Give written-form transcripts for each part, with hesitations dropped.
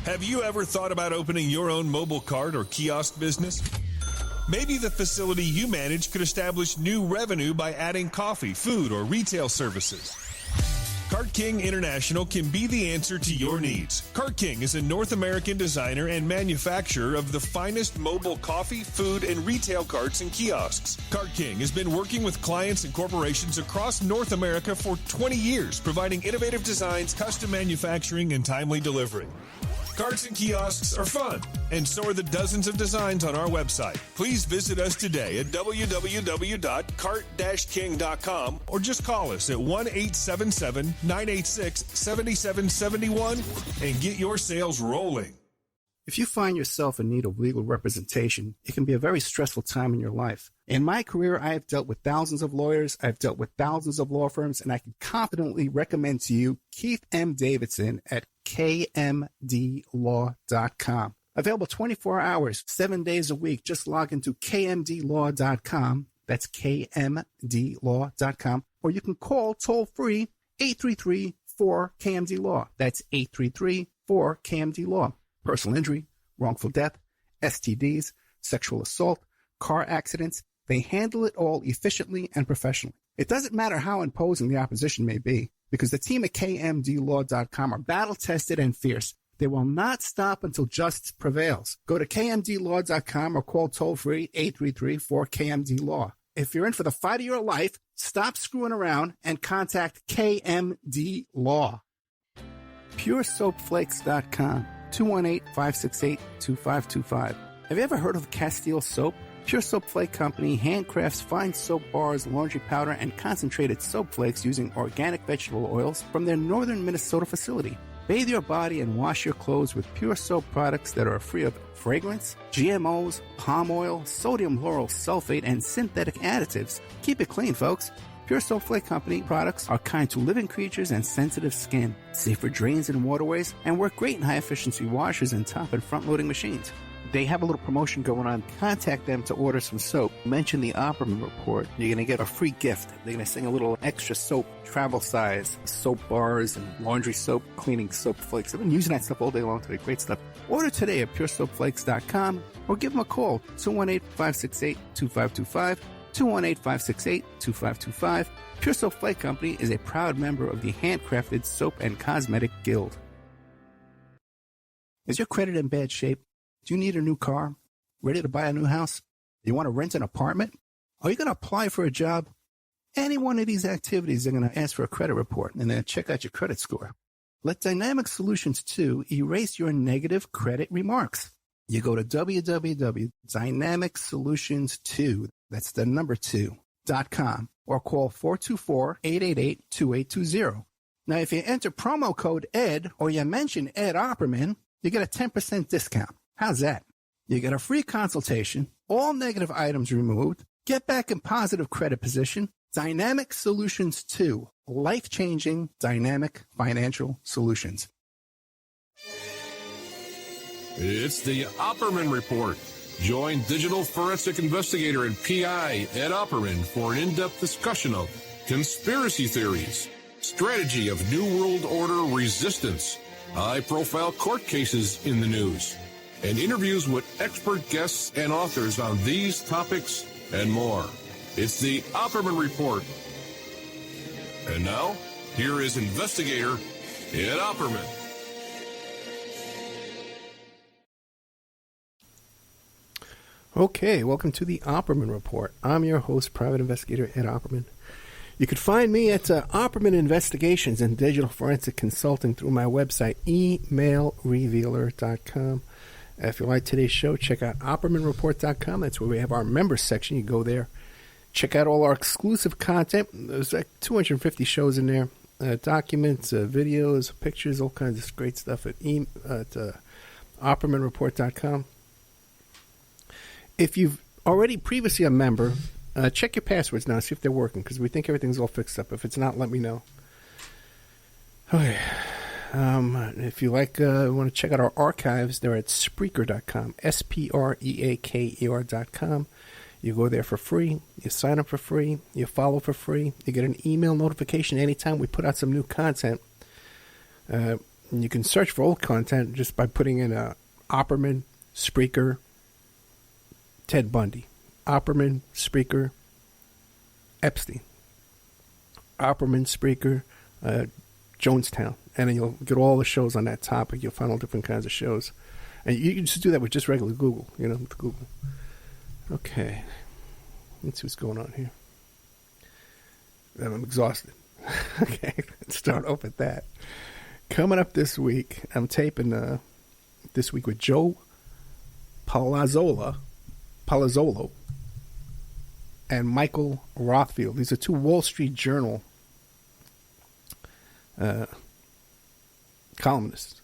Have you ever thought about opening your own mobile cart or kiosk business? Maybe the facility you manage could establish new revenue by adding coffee, food, or retail services. Cart King International can be the answer to your needs. Cart King is a North American designer and manufacturer of the finest mobile coffee, food, and retail carts and kiosks. Cart King has been working with clients and corporations across North America for 20 years, providing innovative designs, custom manufacturing, and timely delivery. Carts and kiosks are fun, and so are the dozens of designs on our website. Please visit us today at www.cart-king.com or just call us at 1-877-986-7771 and get your sales rolling. If you find yourself in need of legal representation, it can be a very stressful time in your life. In my career, I have dealt with thousands of lawyers, I've dealt with thousands of law firms, and I can confidently recommend to you Keith M. Davidson at kmdlaw.com. Available 24 hours, 7 days a week. Just log into kmdlaw.com. That's kmdlaw.com. Or you can call toll-free 833-4KMD-LAW. That's 833-4KMD-LAW. Personal injury, wrongful death, STDs, sexual assault, car accidents. They handle it all efficiently and professionally. It doesn't matter how imposing the opposition may be, because the team at kmdlaw.com are battle-tested and fierce. They will not stop until justice prevails. Go to kmdlaw.com or call toll-free 833-4KMD-LAW. If you're in for the fight of your life, stop screwing around and contact KMD Law. PureSoapFlakes.com, 218-568-2525. Have you ever heard of Castile Soap? Pure Soap Flake Company handcrafts fine soap bars, laundry powder, and concentrated soap flakes using organic vegetable oils from their northern Minnesota facility. Bathe your body and wash your clothes with pure soap products that are free of fragrance, GMOs, palm oil, sodium lauryl sulfate, and synthetic additives. Keep it clean, folks. Pure Soap Flake Company products are kind to living creatures and sensitive skin, safe for drains and waterways, and work great in high-efficiency washers and top and front-loading machines. They have a little promotion going on. Contact them to order some soap. Mention the Opperman Report. You're going to get a free gift. They're going to sing a little extra soap, travel size, soap bars and laundry soap, cleaning soap flakes. I've been using that stuff all day long today. Great stuff. Order today at puresoapflakes.com or give them a call, 218-568-2525, 218-568-2525. Pure Soap Flake Company is a proud member of the Handcrafted Soap and Cosmetic Guild. Is your credit in bad shape? Do you need a new car? Ready to buy a new house? You want to rent an apartment? Are you going to apply for a job? Any one of these activities, they're going to ask for a credit report and then check out your credit score. Let Dynamic Solutions 2 erase your negative credit remarks. You go to www.dynamicsolutions2, that's the number 2.com, or call 424-888-2820. Now, if you enter promo code ED or you mention Ed Opperman, you get a 10% discount. How's that? You get a free consultation, all negative items removed, get back in positive credit position. Dynamic Solutions 2, life-changing dynamic financial solutions. It's the Opperman Report. Join digital forensic investigator and PI Ed Opperman for an in-depth discussion of conspiracy theories, strategy of New World Order resistance, high-profile court cases in the news, and interviews with expert guests and authors on these topics and more. It's the Opperman Report. And now, here is investigator Ed Opperman. Okay, welcome to the Opperman Report. I'm your host, Private Investigator Ed Opperman. You can find me at Opperman Investigations and Digital Forensic Consulting through my website, emailrevealer.com. If you like today's show, check out OppermanReport.com. That's where we have our members section. You go there, check out all our exclusive content. There's like 250 shows in there, documents, videos, pictures, all kinds of great stuff at OppermanReport.com. If you've already previously a member, check your passwords now, see if they're working, because we think everything's all fixed up. If it's not, let me know. Okay. If you want to check out our archives, they're at Spreaker.com, Spreaker.com. You go there for free. You sign up for free. You follow for free. You get an email notification anytime we put out some new content. And you can search for old content just by putting in Opperman, Spreaker, Ted Bundy. Opperman, Spreaker, Epstein. Opperman, Spreaker, Jonestown. And then you'll get all the shows on that topic. You'll find all different kinds of shows. And you can just do that with just regular Google, with Google. Okay. Let's see what's going on here. I'm exhausted. Okay, let's start off with that. Coming up this week, I'm taping this week with Joe Palazzolo and Michael Rothfield. These are two Wall Street Journal columnists.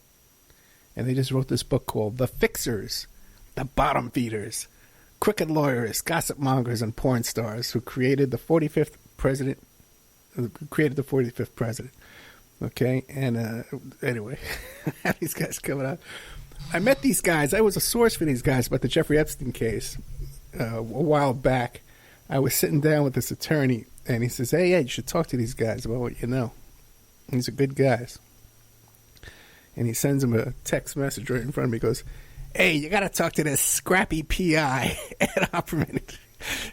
And they just wrote this book called The Fixers, The Bottom Feeders, Crooked Lawyers, Gossip Mongers, and Porn Stars who created the 45th president. Okay, and anyway, these guys coming out. I met these guys. I was a source for these guys about the Jeffrey Epstein case a while back. I was sitting down with this attorney, and he says, hey, you should talk to these guys about what you know. And these are good guys. And he sends him a text message right in front of me. He goes, hey, you got to talk to this Scrappy PI at Opperman.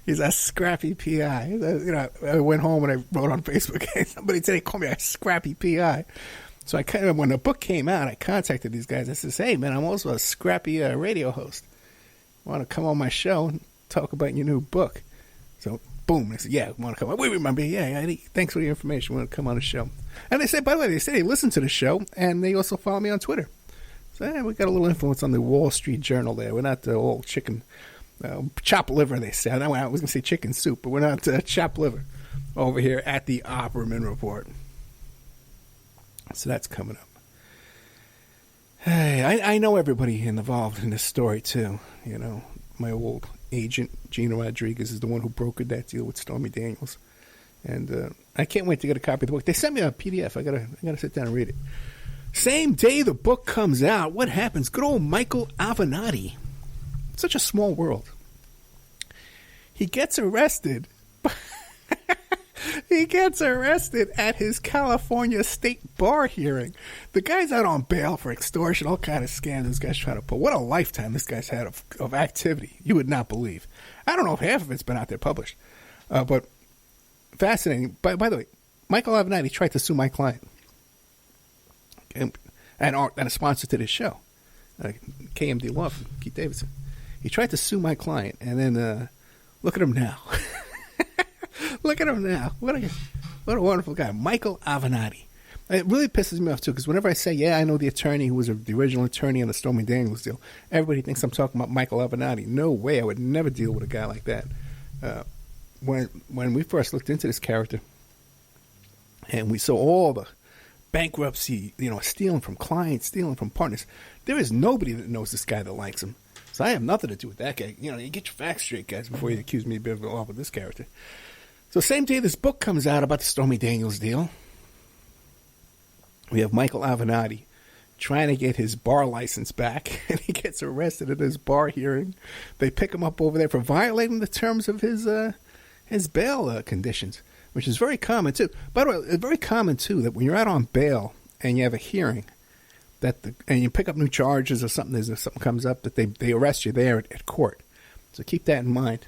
He's a Scrappy PI. I went home and I wrote on Facebook, hey, somebody today called me a Scrappy PI. So when the book came out, I contacted these guys. I says, hey, man, I'm also a Scrappy radio host. Want to come on my show and talk about your new book? So, boom. They said, yeah, want to come on. We remember. Yeah, thanks for the information. Want to come on the show. And they said, by the way, they listen to the show, and they also follow me on Twitter. So, we got a little influence on the Wall Street Journal there. We're not the old chicken, chopped liver, they said. I was going to say chicken soup, but we're not chopped liver over here at the Opperman Report. So that's coming up. Hey, I know everybody involved in this story, too. My old agent, Gina Rodriguez, is the one who brokered that deal with Stormy Daniels. And I can't wait to get a copy of the book. They sent me a PDF. I gotta sit down and read it. Same day the book comes out, what happens? Good old Michael Avenatti. Such a small world. He gets arrested. He gets arrested at his California state bar hearing. The guy's out on bail for extortion, all kind of scams this guy's trying to pull. What a lifetime this guy's had of activity. You would not believe. I don't know if half of it's been out there published. But fascinating. By the way, Michael Avenatti tried to sue my client. And a sponsor to this show. KMD Law from Keith Davidson. He tried to sue my client. And then look at him now. Look at him now. What a wonderful guy. Michael Avenatti. It really pisses me off, too, because whenever I say, yeah, I know the attorney who was the original attorney on the Stormy Daniels deal, everybody thinks I'm talking about Michael Avenatti. No way. I would never deal with a guy like that. When we first looked into this character, and we saw all the bankruptcy, stealing from clients, stealing from partners, there is nobody that knows this guy that likes him. So I have nothing to do with that guy. You get your facts straight, guys, before you accuse me of being involved with this character. So same day this book comes out about the Stormy Daniels deal, we have Michael Avenatti trying to get his bar license back, and he gets arrested at his bar hearing. They pick him up over there for violating the terms of his bail conditions, which is very common, too. By the way, it's very common, too, that when you're out on bail and you have a hearing, and you pick up new charges or something, something comes up, that they arrest you there at court. So keep that in mind.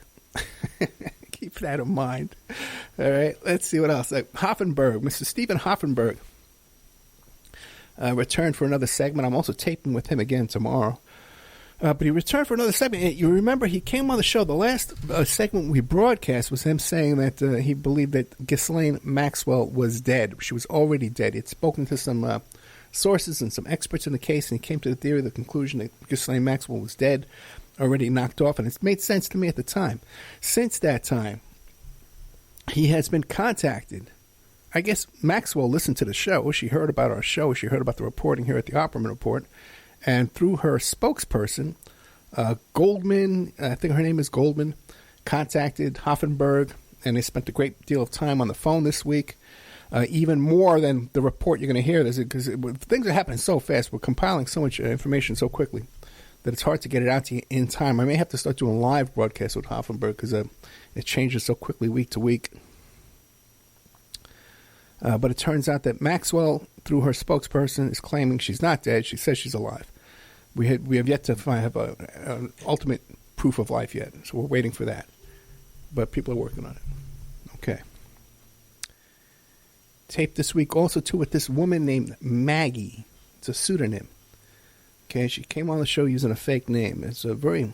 Keep that in mind. All right, let's see what else. Hoffenberg, Mr. Stephen Hoffenberg, returned for another segment. I'm also taping with him again tomorrow. But he returned for another segment. You remember he came on the show. The last segment we broadcast was him saying that he believed that Ghislaine Maxwell was dead. She was already dead. He had spoken to some sources and some experts in the case, and he came to the theory, the conclusion that Ghislaine Maxwell was dead, already knocked off, and it made sense to me at the time. Since that time, he has been contacted. I guess Maxwell listened to the show. She heard about our show. She heard about the reporting here at the Opperman Report. And through her spokesperson, Goldman, I think her name is Goldman, contacted Hoffenberg, and they spent a great deal of time on the phone this week. Even more than the report you're going to hear, because things are happening so fast. We're compiling so much information so quickly that it's hard to get it out to you in time. I may have to start doing live broadcasts with Hoffenberg because it changes so quickly week to week. But it turns out that Maxwell, through her spokesperson, is claiming she's not dead. She says she's alive. We have yet to have an ultimate proof of life yet, so we're waiting for that. But people are working on it. Okay. Tape this week also, too, with this woman named Maggie. It's a pseudonym. Okay, she came on the show using a fake name. It's a very...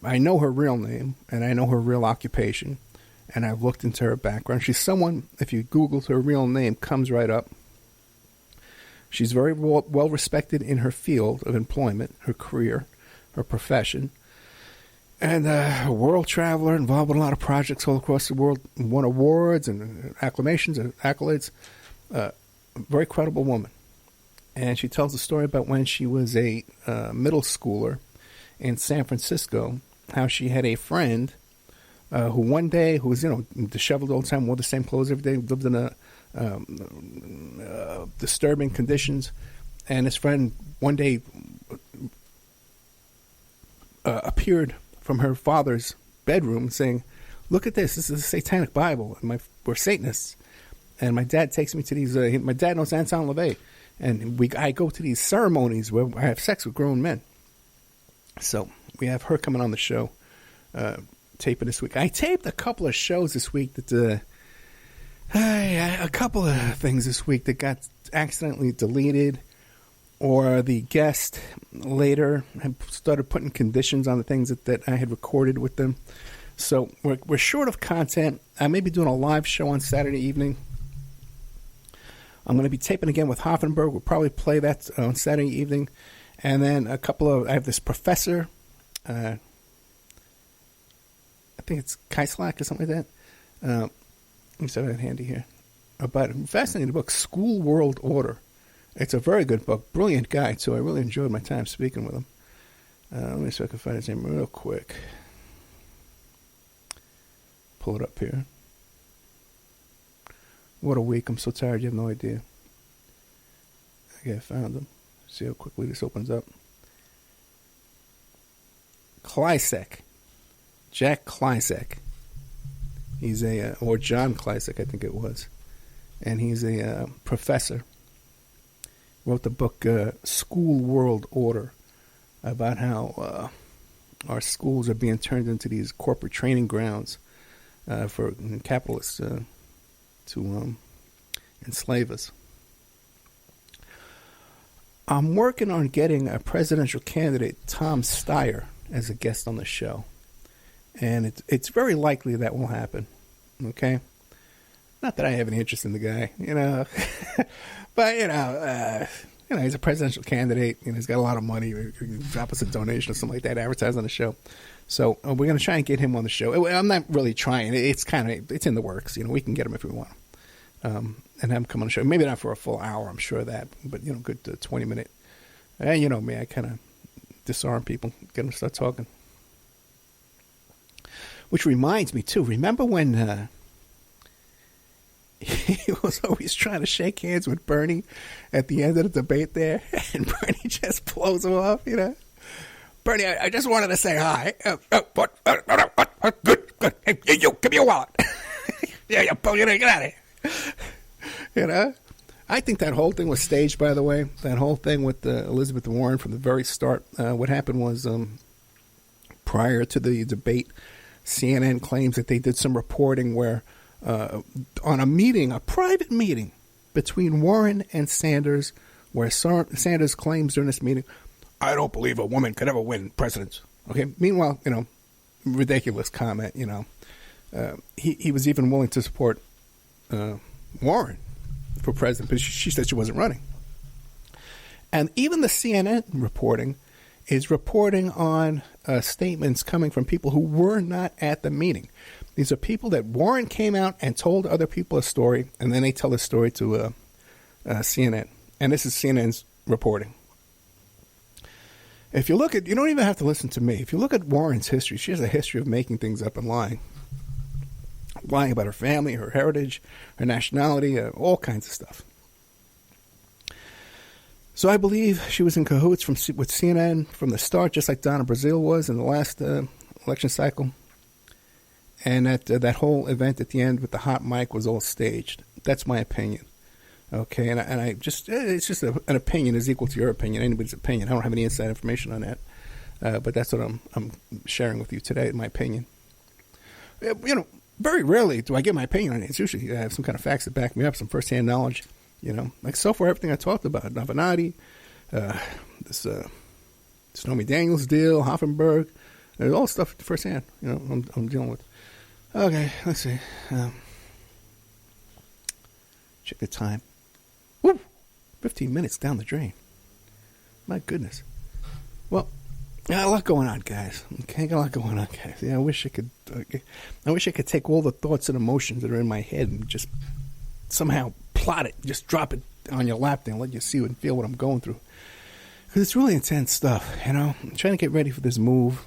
I know her real name, and I know her real occupation, and I've looked into her background. She's someone, if you Google her real name, comes right up. She's very well respected in her field of employment, her career, her profession, and a world traveler involved in a lot of projects all across the world, won awards and acclamations and accolades. Very credible woman. And she tells a story about when she was a middle schooler in San Francisco, how she had a friend who one day, who was, disheveled all the time, wore the same clothes every day, lived in disturbing conditions, and his friend one day appeared from her father's bedroom saying, "Look at this. This is a satanic Bible. And we're Satanists." And my dad takes me to these. My dad knows Anton LaVey, and I go to these ceremonies where I have sex with grown men. So we have her coming on the show, taping this week. I taped a couple of shows this week that. A couple of things this week that got accidentally deleted, or the guest later had started putting conditions on the things that I had recorded with them. So we're short of content. I may be doing a live show on Saturday evening. I'm going to be taping again with Hoffenberg. We'll probably play that on Saturday evening. And then I have this professor, I think it's Kaislak or something like that. Let me set that handy here. About a fascinating book, School World Order. It's a very good book. Brilliant guy, too. I really enjoyed my time speaking with him. Let me see if I can find his name real quick. Pull it up here. What a week. I'm so tired. You have no idea. Okay, I found him. See how quickly this opens up. Klysek. Jack Klysek. He's or John Klysek, I think it was. And he's a professor. Wrote the book School World Order, about how our schools are being turned into these corporate training grounds for capitalists to enslave us. I'm working on getting a presidential candidate, Tom Steyer, as a guest on the show. And it's very likely that will happen. Okay? Not that I have any interest in the guy, but, he's a presidential candidate. He's got a lot of money. He can drop us a donation or something like that, advertise on the show. So we're going to try and get him on the show. I'm not really trying. It's in the works. We can get him if we want him. And have him come on the show. Maybe not for a full hour, I'm sure of that. But, good 20-minute. And you know me, I kind of disarm people, get them to start talking. Which reminds me, too, remember when he was always trying to shake hands with Bernie at the end of the debate there, and Bernie just blows him off, Bernie, I just wanted to say hi. What? Good. Hey, you, give me your wallet. Yeah, get out of here. I think that whole thing was staged, by the way. That whole thing with Elizabeth Warren from the very start. What happened was prior to the debate, CNN claims that they did some reporting where on a private meeting between Warren and Sanders, where Sanders claims during this meeting, "I don't believe a woman could ever win presidents." Okay. Meanwhile, ridiculous comment. He was even willing to support Warren for president, but she said she wasn't running. And even the CNN reporting is reporting on statements coming from people who were not at the meeting. These are people that Warren came out and told other people a story, and then they tell the story to CNN. And this is CNN's reporting. If you look at, you don't even have to listen to me. If you look at Warren's history, she has a history of making things up and lying. Lying about her family, her heritage, her nationality, all kinds of stuff. So I believe she was in cahoots with CNN from the start, just like Donna Brazile was in the last election cycle. And that whole event at the end with the hot mic was all staged That's my opinion. Okay, and I just, it's just an opinion is equal to your opinion, anybody's opinion. I don't have any inside information on that, but that's what I'm sharing with you today, my opinion. You know, very rarely do I give my opinion on it. It's usually I have some kind of facts that back me up, some firsthand knowledge. You know, like so far everything I talked about, Navanati, this Stormy Daniels deal, Hoffenberg, there's all stuff firsthand. You know, I'm dealing with. Okay, let's see. Check the time. Woo! 15 minutes down the drain. My goodness. Well, got a lot going on, guys. Okay, got a lot going on, guys. Yeah, I wish I could take all the thoughts and emotions that are in my head and just somehow plot it, just drop it on your lap there and let you see and feel what I'm going through. Because it's really intense stuff, you know. I'm trying to get ready for this move,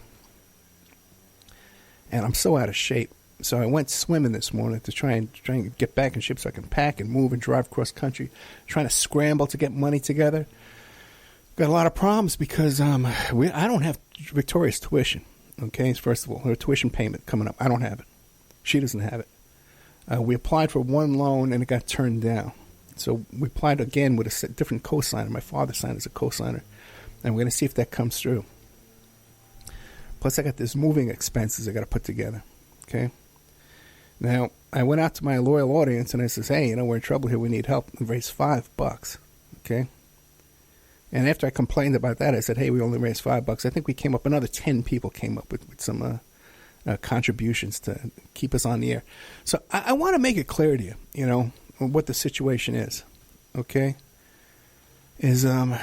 and I'm so out of shape. So I went swimming this morning to try and get back in shape so I can pack and move and drive cross country, trying to scramble to get money together. Got a lot of problems because I don't have Victoria's tuition. Okay, first of all, her tuition payment coming up. I don't have it. She doesn't have it. We applied for one loan and it got turned down. So we applied again with a different cosigner. My father signed as a cosigner, and we're going to see if that comes through. Plus, I got this moving expenses I got to put together. Okay. Now, I went out to my loyal audience and I says, hey, you know, we're in trouble here. We need help. We raised $5. Okay. And after I complained about that, I said, hey, we only raised $5. I think we came up, another 10 people came up with some contributions to keep us on the air. So I want to make it clear to you, you know, what the situation is. Okay. Is, the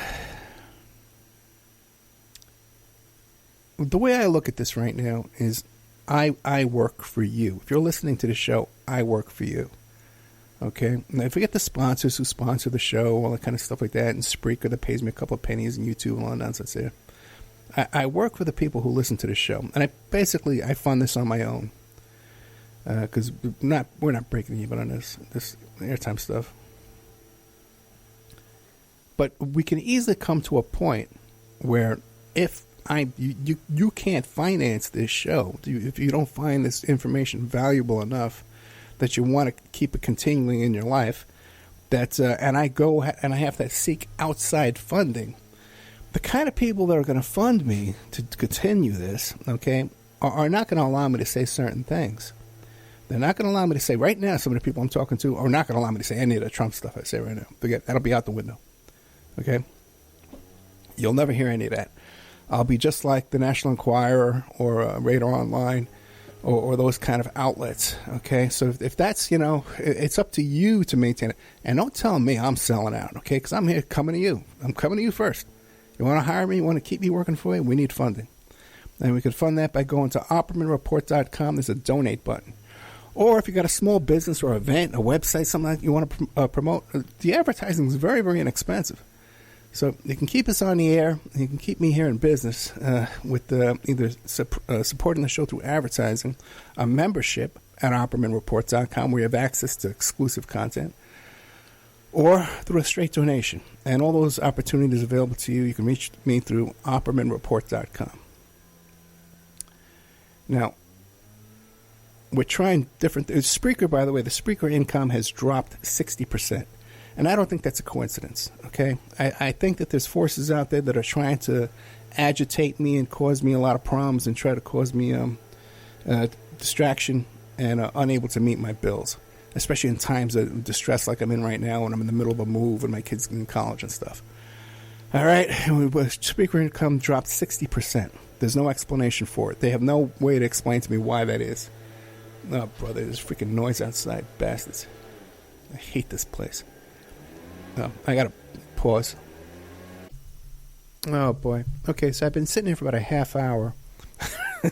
way I look at this right now is, I work for you. If you're listening to the show, I work for you. Okay? Now, if we get the sponsors who sponsor the show, all that kind of stuff like that, and Spreaker that pays me a couple of pennies, and YouTube and all that nonsense there, I work for the people who listen to the show. And I fund this on my own. Because we're not breaking even on this airtime stuff. But we can easily come to a point where if you can't finance this show if you don't find this information valuable enough that you want to keep it continuing in your life. And I go and I have to seek outside funding. The kind of people that are going to fund me to continue this, okay, are not going to allow me to say certain things. They're not going to allow me to say right now. Some of the people I'm talking to are not going to allow me to say any of the Trump stuff I say right now. Forget that'll be out the window. Okay, you'll never hear any of that. I'll be just like the National Enquirer or Radar Online or those kind of outlets, okay? So if that's, you know, it's up to you to maintain it. And don't tell me I'm selling out, okay? Because I'm here coming to you. I'm coming to you first. You want to hire me? You want to keep me working for you? We need funding. And we can fund that by going to OppermanReport.com. There's a donate button. Or if you got a small business or event, a website, something like you want to promote, the advertising is very, very inexpensive. So you can keep us on the air. You can keep me here in business with either supporting the show through advertising, a membership at OppermanReport.com where you have access to exclusive content, or through a straight donation. And all those opportunities available to you. You can reach me through OppermanReport.com. Now, we're trying different things. Spreaker, by the way, the Spreaker income has dropped 60%. And I don't think that's a coincidence, okay? I think that there's forces out there that are trying to agitate me and cause me a lot of problems and try to cause me distraction and unable to meet my bills, especially in times of distress like I'm in right now when I'm in the middle of a move and my kids in college and stuff. All right, Spreaker income dropped 60%. There's no explanation for it. They have no way to explain to me why that is. Oh, brother, there's freaking noise outside, bastards. I hate this place. Oh, I gotta pause. Oh, boy. Okay, so I've been sitting here for about a half hour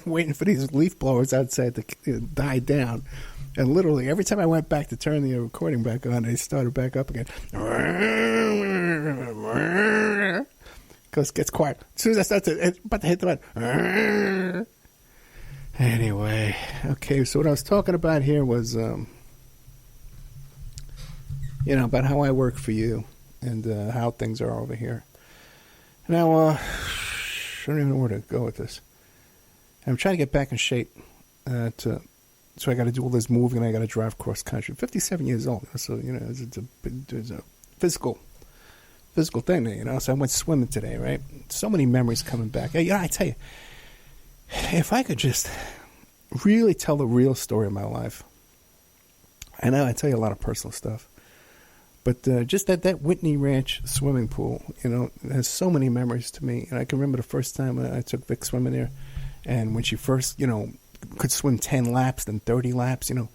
waiting for these leaf blowers outside to die down. And literally, every time I went back to turn the recording back on, they started back up again. Because it gets quiet. As soon as I start about to hit the button. Anyway, okay, so what I was talking about here was, about how I work for you and how things are over here. Now, I don't even know where to go with this. I'm trying to get back in shape to So I got to do all this moving, and I got to drive cross country. 57 years old, so it's a physical thing there, So I went swimming today, right? So many memories coming back. I tell you, if I could just really tell the real story of my life, I know I tell you a lot of personal stuff, but just that Whitney Ranch swimming pool, has so many memories to me. And I can remember the first time I took Vic swimming there, and when she first, could swim 10 laps, then 30 laps, and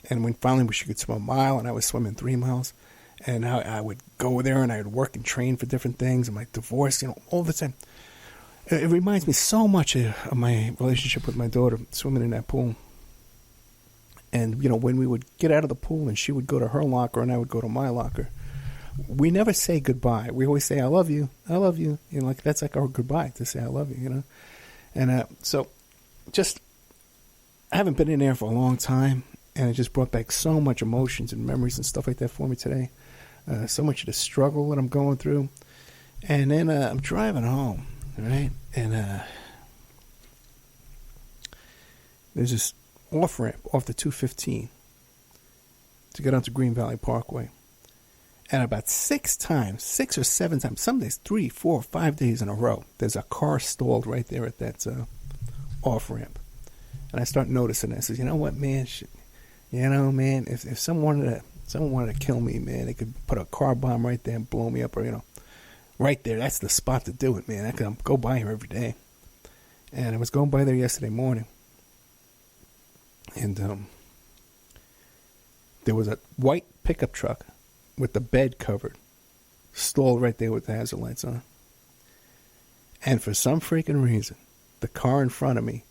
when finally she could swim a mile, and I was swimming 3 miles, and I would go there and I would work and train for different things, and my divorce, all the time. It reminds me so much of my relationship with my daughter swimming in that pool. And, when we would get out of the pool and she would go to her locker and I would go to my locker, we never say goodbye. We always say, I love you, I love you. That's like our goodbye, to say I love you, And so just, I haven't been in there for a long time, and it just brought back so much emotions and memories and stuff like that for me today. So much of the struggle that I'm going through. And then I'm driving home, right? And there's this off-ramp off the 215 to get onto Green Valley Parkway. And about 6 or 7 times, some days 3, 4, 5 days in a row, there's a car stalled right there at that off-ramp. And I start noticing this. I says, you know what, man? Man, if someone wanted to kill me, man, they could put a car bomb right there and blow me up, or, right there. That's the spot to do it, man. I could go by here every day. And I was going by there yesterday morning. And there was a white pickup truck with the bed covered, stalled right there with the hazard lights on. And for some freaking reason, the car in front of me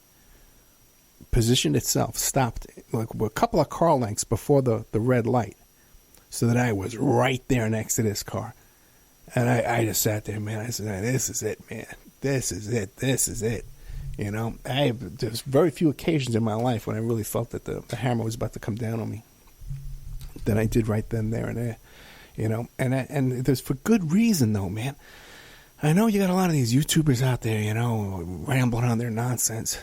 positioned itself, stopped like a couple of car lengths before the red light, so that I was right there next to this car. And I just sat there, man. I said, this is it, man. This is it. This is it. There's very few occasions in my life when I really felt that the hammer was about to come down on me than I did right then, there, and there. And there's for good reason, though, man. I know you got a lot of these YouTubers out there, rambling on their nonsense.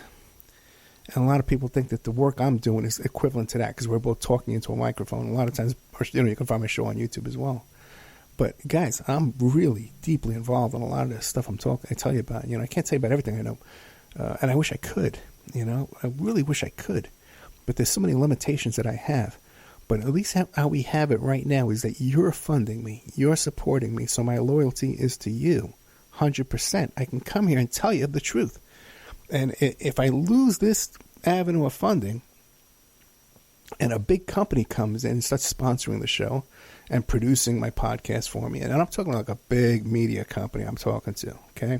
And a lot of people think that the work I'm doing is equivalent to that, because we're both talking into a microphone. A lot of times, you can find my show on YouTube as well. But guys, I'm really deeply involved in a lot of this stuff I tell you about. I can't tell you about everything I know, and I wish I could. I really wish I could, but there's so many limitations that I have. But at least how we have it right now is that you're funding me, you're supporting me, so my loyalty is to you, 100%. I can come here and tell you the truth. And if I lose this avenue of funding, and a big company comes in and starts sponsoring the show and producing my podcast for me, and I'm talking like a big media company I'm talking to, okay?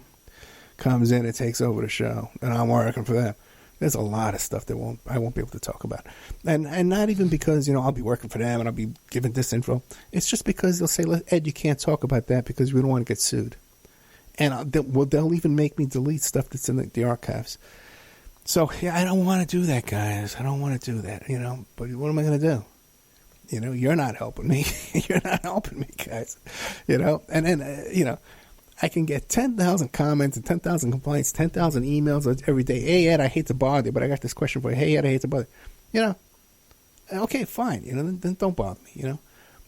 Comes in and takes over the show, and I'm working for them. There's a lot of stuff that I won't be able to talk about. And not even because, I'll be working for them and I'll be giving this info. It's just because they'll say, Ed, you can't talk about that because we don't want to get sued. And they'll even make me delete stuff that's in the archives. So, yeah, I don't want to do that, guys. I don't want to do that, But what am I going to do? You're not helping me. You're not helping me, guys. And then, I can get 10,000 comments and 10,000 complaints, 10,000 emails every day. Hey, Ed, I hate to bother you, but I got this question for you. Hey, Ed, I hate to bother you. Okay, fine. Then don't bother me,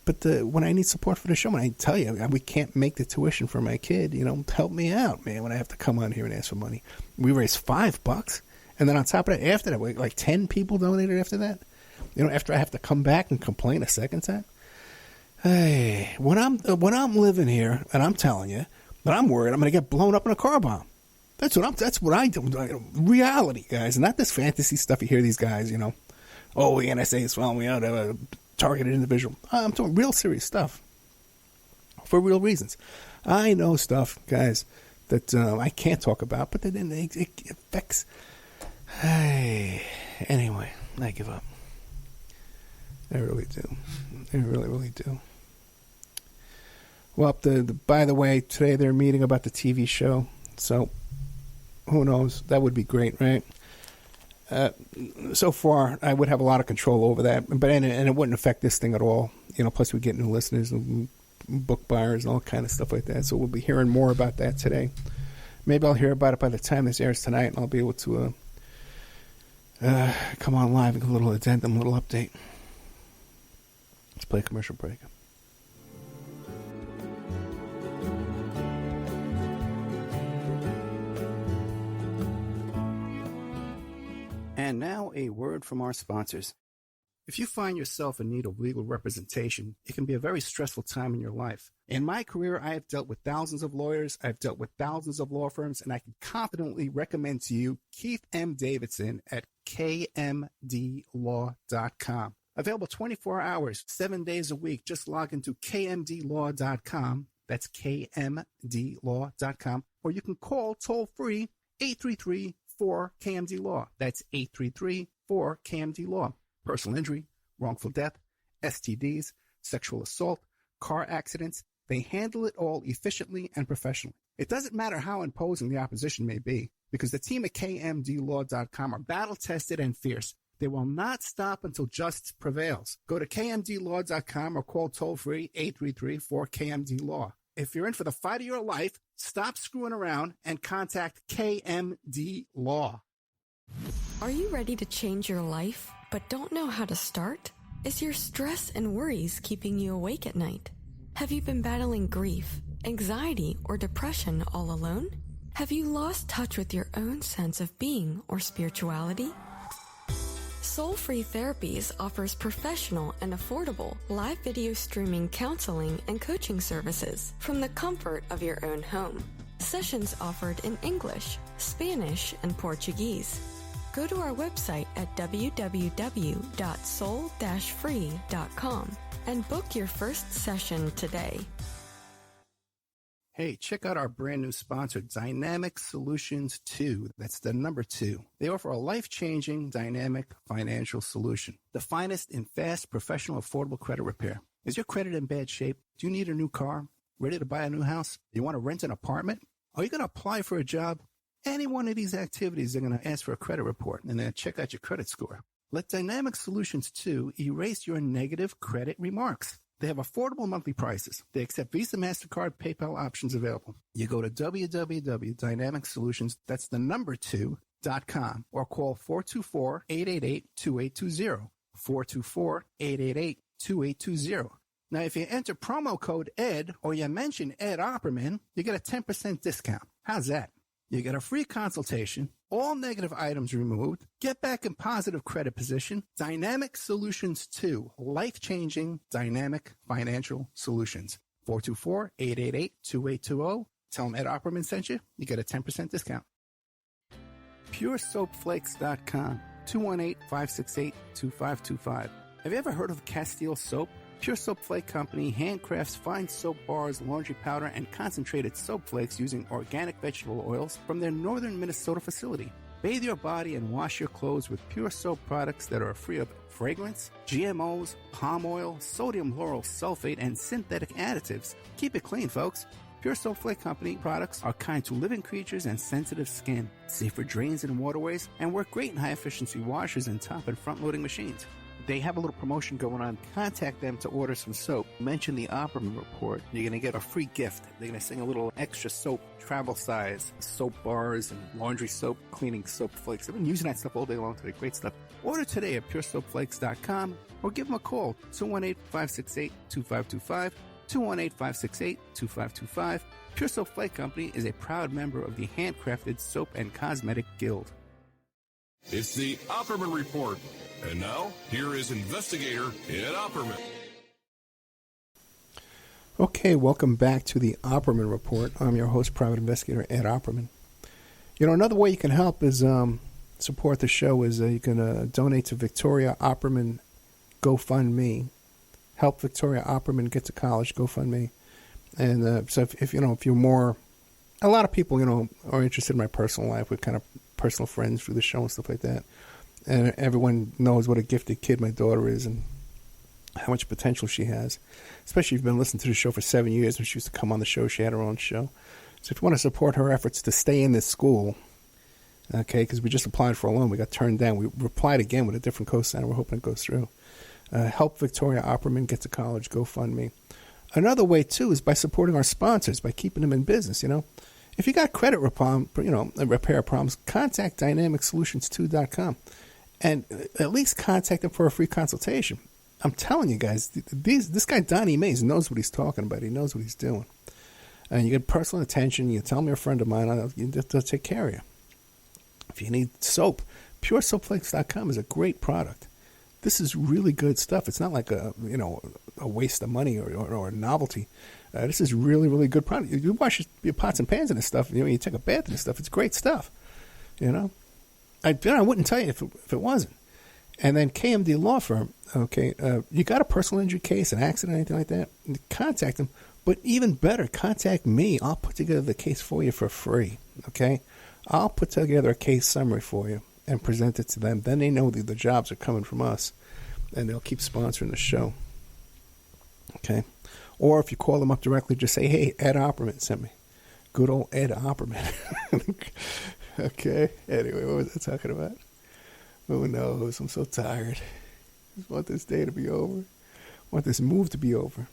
But when I need support for the show, when I tell you we can't make the tuition for my kid, help me out, man, when I have to come on here and ask for money. We raised $5. And then on top of that, after that, like 10 people donated after that. After I have to come back and complain a second time. Hey, when I'm living here, and I'm telling you, but I'm worried I'm going to get blown up in a car bomb. That's what I do. Reality, guys, not this fantasy stuff you hear these guys, Oh, the NSA is following me out, a targeted individual. I'm talking real serious stuff for real reasons. I know stuff, guys, that I can't talk about, but then it affects. Hey, anyway, I give up. I really do. I really, really do. Well, by the way, today they're meeting about the TV show, so who knows? That would be great, right? So far, I would have a lot of control over that, but and it wouldn't affect this thing at all. Plus, we get new listeners and book buyers and all kind of stuff like that. So we'll be hearing more about that today. Maybe I'll hear about it by the time this airs tonight, and I'll be able to come on live and give a little addendum, a little update. Let's play a commercial break. And now a word from our sponsors. If you find yourself in need of legal representation, it can be a very stressful time in your life. In my career, I have dealt with thousands of lawyers, I've dealt with thousands of law firms, and I can confidently recommend to you Keith M. Davidson at kmdlaw.com. Available 24 hours, 7 days a week. Just log into kmdlaw.com. That's kmdlaw.com. Or you can call toll-free 833-4KMD-LAW. That's 833-4KMD-LAW. Personal injury, wrongful death, STDs, sexual assault, car accidents. They handle it all efficiently and professionally. It doesn't matter how imposing the opposition may be, because the team at kmdlaw.com are battle-tested and fierce. They will not stop until justice prevails. Go to kmdlaw.com or call toll-free 833-4KMD-LAW. If you're in for the fight of your life, stop screwing around and contact KMD Law. Are you ready to change your life, but don't know how to start? Is your stress and worries keeping you awake at night? Have you been battling grief, anxiety, or depression all alone? Have you lost touch with your own sense of being or spirituality? Soul Free Therapies offers professional and affordable live video streaming counseling and coaching services from the comfort of your own home. Sessions offered in English, Spanish, and Portuguese. Go to our website at www.soul-free.com and book your first session today. Hey, check out our brand new sponsor, Dynamic Solutions 2. That's the number 2. They offer a life-changing, dynamic financial solution. The finest in fast, professional, affordable credit repair. Is your credit in bad shape? Do you need a new car? Ready to buy a new house? You want to rent an apartment? Are you going to apply for a job? Any one of these activities, they're going to ask for a credit report and then check out your credit score. Let Dynamic Solutions 2 erase your negative credit remarks. They have affordable monthly prices. They accept Visa, MasterCard, PayPal options available. You go to www.dynamicsolutions, that's the number 2.com, or call 424-888-2820. 424-888-2820. Now, if you enter promo code ED or you mention Ed Opperman, you get a 10% discount. How's that? You get a free consultation, all negative items removed, get back in positive credit position. Dynamic Solutions 2, life-changing dynamic financial solutions. 424-888-2820. Tell them Ed Opperman sent you. You get a 10% discount. PureSoapFlakes.com, 218-568-2525. Have you ever heard of Castile Soap? Pure Soap Flake Company handcrafts fine soap bars, laundry powder, and concentrated soap flakes using organic vegetable oils from their northern Minnesota facility. Bathe your body and wash your clothes with pure soap products that are free of fragrance, GMOs, palm oil, sodium lauryl sulfate, and synthetic additives. Keep it clean, folks. Pure Soap Flake Company products are kind to living creatures and sensitive skin, safe for drains and waterways, and work great in high-efficiency washers and top and front-loading machines. They have a little promotion going on. Contact them to order some soap. Mention the Opperman Report. You're going to get a free gift. They're going to send a little extra soap, travel size, soap bars and laundry soap, cleaning soap flakes. I've been using that stuff all day long today. Great stuff. Order today at puresoapflakes.com or give them a call, 218-568-2525, 218-568-2525. Pure Soap Flake Company is a proud member of the Handcrafted Soap and Cosmetic Guild. It's the Opperman Report. And now, here is investigator Ed Opperman. Okay, welcome back to the Opperman Report. I'm your host, private investigator Ed Opperman. You know, another way you can help is support the show is you can donate to Victoria Opperman GoFundMe. Help Victoria Opperman get to college GoFundMe. And so if you're more, a lot of people, are interested in my personal life with kind of personal friends through the show and stuff like that. And everyone knows what a gifted kid my daughter is and how much potential she has. Especially if you've been listening to the show for 7 years. When she used to come on the show, she had her own show. So if you want to support her efforts to stay in this school, okay, because we just applied for a loan. We got turned down. We replied again with a different co-signer. We're hoping it goes through. Help Victoria Opperman get to college. GoFundMe. Another way, too, is by supporting our sponsors, by keeping them in business, If you got credit repair problems, contact DynamicSolutions2.com. and at least contact him for a free consultation. I'm telling you guys, this guy Donnie Mays knows what he's talking about. He knows what he's doing. And you get personal attention. You tell me you're a friend of mine. They'll take care of you. If you need soap, puresoapflakes.com is a great product. This is really good stuff. It's not like a waste of money or a novelty. This is really, really good product. You wash your pots and pans in this stuff. You take a bath in this stuff. It's great stuff. I wouldn't tell you if it wasn't. And then KMD Law Firm. Okay, you got a personal injury case, an accident, anything like that? Contact them. But even better, contact me. I'll put together the case for you for free. Okay, I'll put together a case summary for you and present it to them. Then they know the jobs are coming from us, and they'll keep sponsoring the show. Okay, or if you call them up directly, just say, "Hey, Ed Opperman sent me." Good old Ed Opperman. Okay. Anyway, what was I talking about? Who knows? I'm so tired. I just want this day to be over. I want this move to be over.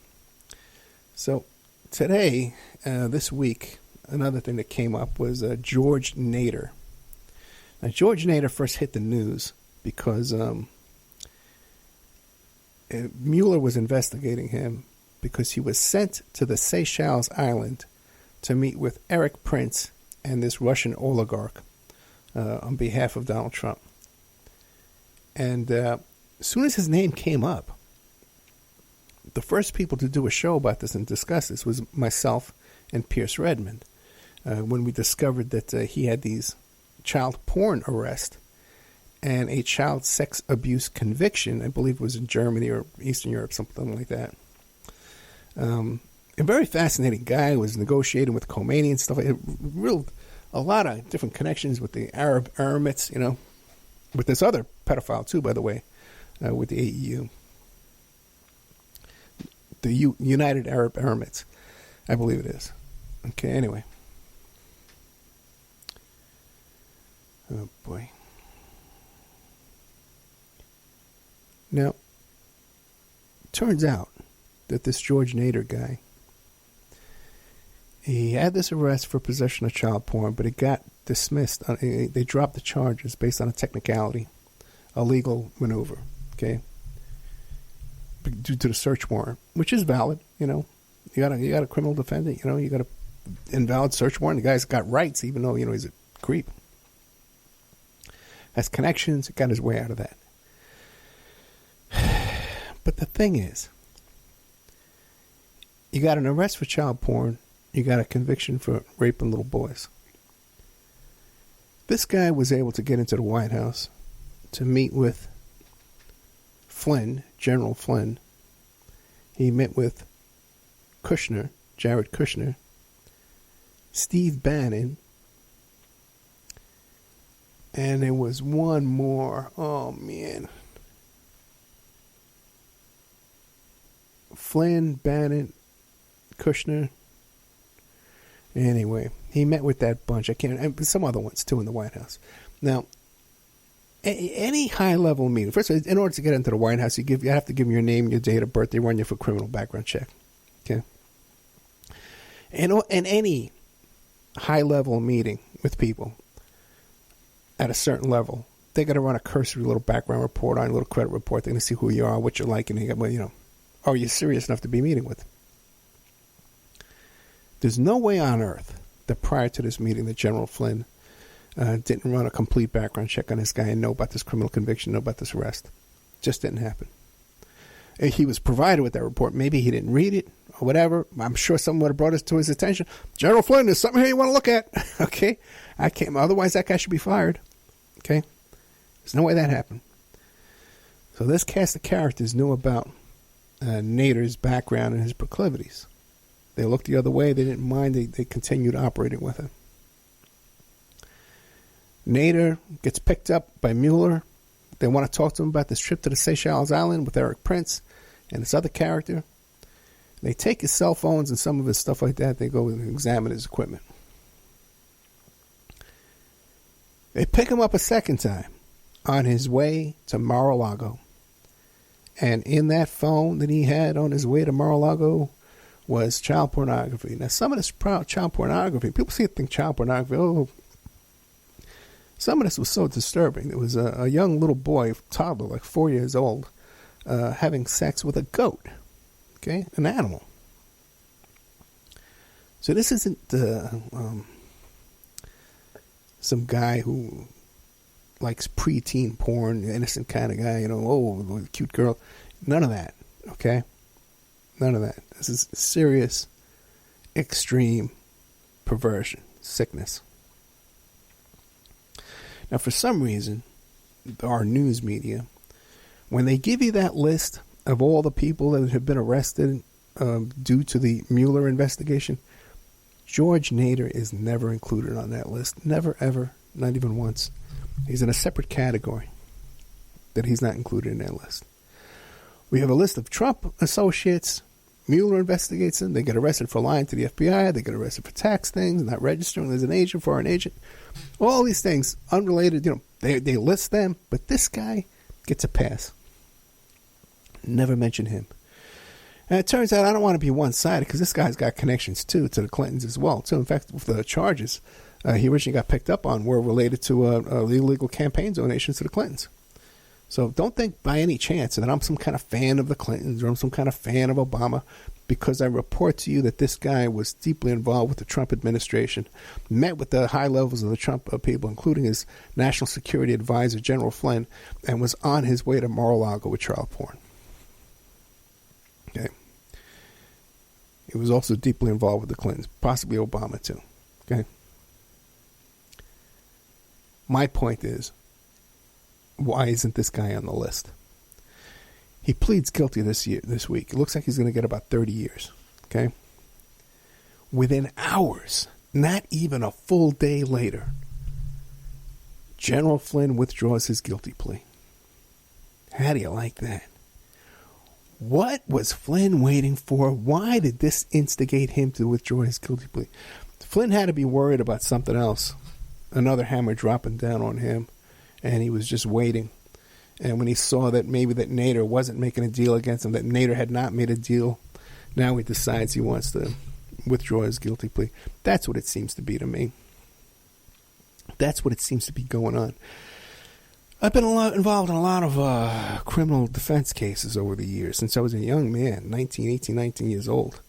So today, this week, another thing that came up was George Nader. Now, George Nader first hit the news because Mueller was investigating him because he was sent to the Seychelles Island to meet with Eric Prince and this Russian oligarch on behalf of Donald Trump. And as soon as his name came up, the first people to do a show about this and discuss this was myself and Pierce Redmond. When we discovered that he had these child porn arrests and a child sex abuse conviction, I believe it was in Germany or Eastern Europe, something like that. A very fascinating guy, was negotiating with Khomeini and stuff like that. A lot of different connections with the Arab Emirates, with this other pedophile too, by the way, with the AEU. The United Arab Emirates, I believe it is. Okay, anyway. Oh, boy. Now, turns out that this George Nader guy, he had this arrest for possession of child porn, but it got dismissed. They dropped the charges based on a technicality, a legal maneuver, okay? Due to the search warrant, which is valid, You got a criminal defendant, you got a invalid search warrant. The guy's got rights, even though, he's a creep. Has connections, got his way out of that. But the thing is, you got an arrest for child porn, you got a conviction for raping little boys. This guy was able to get into the White House to meet with Flynn, General Flynn. He met with Kushner, Jared Kushner, Steve Bannon, and there was one more. Oh, man. Flynn, Bannon, Kushner. Anyway, he met with that bunch. And some other ones too in the White House. Now, any high-level meeting. First of all, in order to get into the White House, you have to give them your name, your date of birth. They run you for criminal background check. Okay. And any high-level meeting with people at a certain level, they're going to run a cursory little background report on, a little credit report. They're going to see who you are, what you're like, and are you serious enough to be meeting with? There's no way on earth that prior to this meeting that General Flynn didn't run a complete background check on this guy and know about this criminal conviction, know about this arrest. Just didn't happen. He was provided with that report. Maybe he didn't read it or whatever. I'm sure someone would have brought it to his attention. General Flynn, there's something here you want to look at. Okay? I can't. Otherwise, that guy should be fired. Okay? There's no way that happened. So this cast of characters knew about Nader's background and his proclivities. They looked the other way. They didn't mind. They continued operating with him. Nader gets picked up by Mueller. They want to talk to him about this trip to the Seychelles Island with Eric Prince and this other character. They take his cell phones and some of his stuff like that. They go and examine his equipment. They pick him up a second time on his way to Mar-a-Lago. And in that phone that he had on his way to Mar-a-Lago was child pornography. Now, some of this child pornography, people think child pornography, Some of this was so disturbing. There was a young little boy, toddler, like 4 years old, having sex with a goat, okay, an animal. So this isn't some guy who likes preteen porn, innocent kind of guy, with a cute girl. None of that, okay? None of that. This is serious, extreme perversion, sickness. Now, for some reason, our news media, when they give you that list of all the people that have been arrested due to the Mueller investigation, George Nader is never included on that list. Never, ever, not even once. He's in a separate category that he's not included in that list. We have a list of Trump associates. Mueller investigates them. They get arrested for lying to the FBI. They get arrested for tax things, not registering as an agent, foreign agent. All these things, unrelated, they list them. But this guy gets a pass. Never mention him. And it turns out I don't want to be one-sided because this guy's got connections, too, to the Clintons as well. So, in fact, the charges he originally got picked up on were related to illegal campaign donations to the Clintons. So don't think by any chance that I'm some kind of fan of the Clintons or I'm some kind of fan of Obama because I report to you that this guy was deeply involved with the Trump administration, met with the high levels of the Trump people, including his national security advisor, General Flynn, and was on his way to Mar-a-Lago with child porn. Okay. He was also deeply involved with the Clintons, possibly Obama too. Okay. My point is, why isn't this guy on the list? He pleads guilty this week. It looks like he's going to get about 30 years. Okay? Within hours, not even a full day later, General Flynn withdraws his guilty plea. How do you like that? What was Flynn waiting for? Why did this instigate him to withdraw his guilty plea? Flynn had to be worried about something else. Another hammer dropping down on him. And he was just waiting. And when he saw that maybe that Nader wasn't making a deal against him, that Nader had not made a deal, now he decides he wants to withdraw his guilty plea. That's what it seems to be to me. That's what it seems to be going on. I've been involved in a lot of criminal defense cases over the years since I was a young man, 19 years old.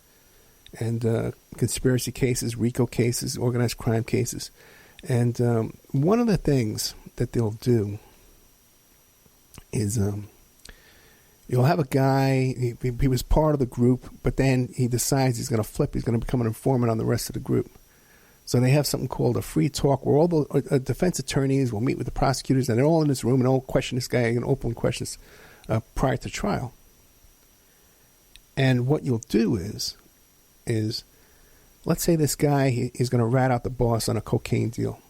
And conspiracy cases, RICO cases, organized crime cases. And one of the things that they'll do is you'll have a guy, he was part of the group, but then he decides he's going to flip, he's going to become an informant on the rest of the group. So they have something called a free talk where all the defense attorneys will meet with the prosecutors and they're all in this room and all question this guy and open questions prior to trial. And what you'll do is let's say this guy is going to rat out the boss on a cocaine deal.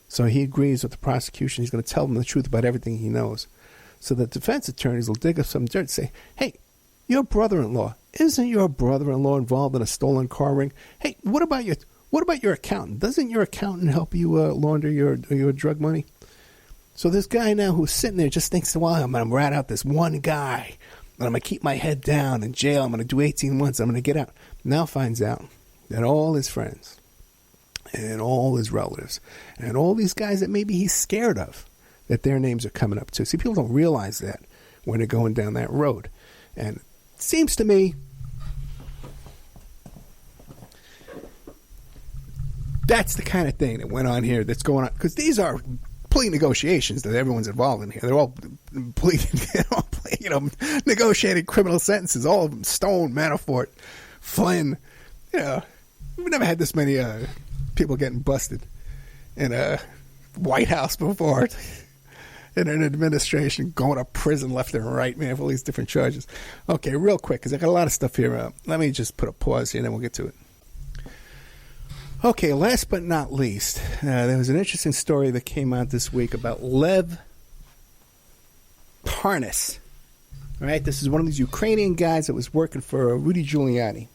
So he agrees with the prosecution. He's going to tell them the truth about everything he knows. So the defense attorneys will dig up some dirt and say, hey, your brother-in-law, isn't your brother-in-law involved in a stolen car ring? Hey, what about your accountant? Doesn't your accountant help you launder your drug money? So this guy now who's sitting there just thinks, well, I'm going to rat out this one guy. And I'm going to keep my head down in jail. I'm going to do 18 months. I'm going to get out. Now finds out that all his friends and all his relatives and all these guys that maybe he's scared of, that their names are coming up too. See, people don't realize that when they're going down that road. And it seems to me that's the kind of thing that went on here that's going on. Because these are plea negotiations that everyone's involved in here. They're all negotiating criminal sentences. All of them, Stone, Manafort, Flynn. We've never had this many people getting busted in a White House before, in an administration, going to prison left and right, man, for all these different charges. Okay, real quick, because I got a lot of stuff here. Let me just put a pause here, and then we'll get to it. Okay, last but not least, there was an interesting story that came out this week about Lev Parnas. All right, this is one of these Ukrainian guys that was working for Rudy Giuliani.